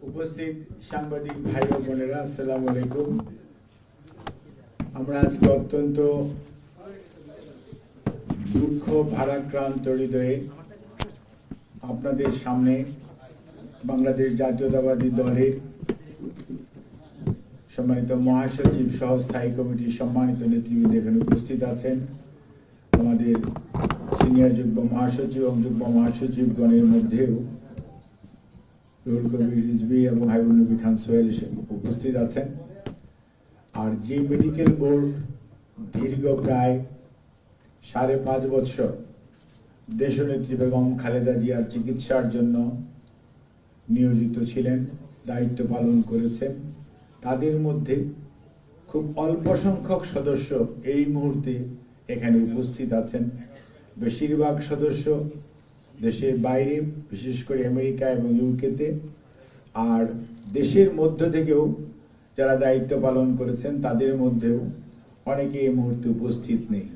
উপস্থিত সাংবাদিক ভাই ও বোনেরা, আসসালামু আলাইকুম। আমরা আজকে অত্যন্ত দুঃখ ভারাক্রান্ত হৃদয়ে আপনাদের সামনে বাংলাদেশ জাতীয়তাবাদী দলের সম্মানিত মহাসচিব সহ স্থায়ী কমিটির সম্মানিত নেতৃবৃন্দ এখানে উপস্থিত আছেন। আমাদের সিনিয়র যুগ্ম মহাসচিব এবং যুগ্ম মহাসচিবগণের মধ্যেও রুহুল কবির রিজভী এবং হাবিবুন নবী খান সোহেল উপস্থিত আছেন। আর যে মেডিকেল বোর্ড দীর্ঘ প্রায় 5.5 বছর দেশনেত্রী বেগম খালেদা জিয়ার চিকিৎসার জন্য নিয়োজিত ছিলেন, দায়িত্ব পালন করেছেন, তাদের মধ্যে খুব অল্প সংখ্যক সদস্য এই মুহূর্তে এখানে উপস্থিত আছেন। বেশিরভাগ সদস্য দেশের বাইরে, বিশেষ করে আমেরিকা এবং ইউকেতে, আর দেশের মধ্য থেকেও যারা দায়িত্ব পালন করেছেন তাদের মধ্যেও অনেকে এই মুহূর্তে উপস্থিত নেই।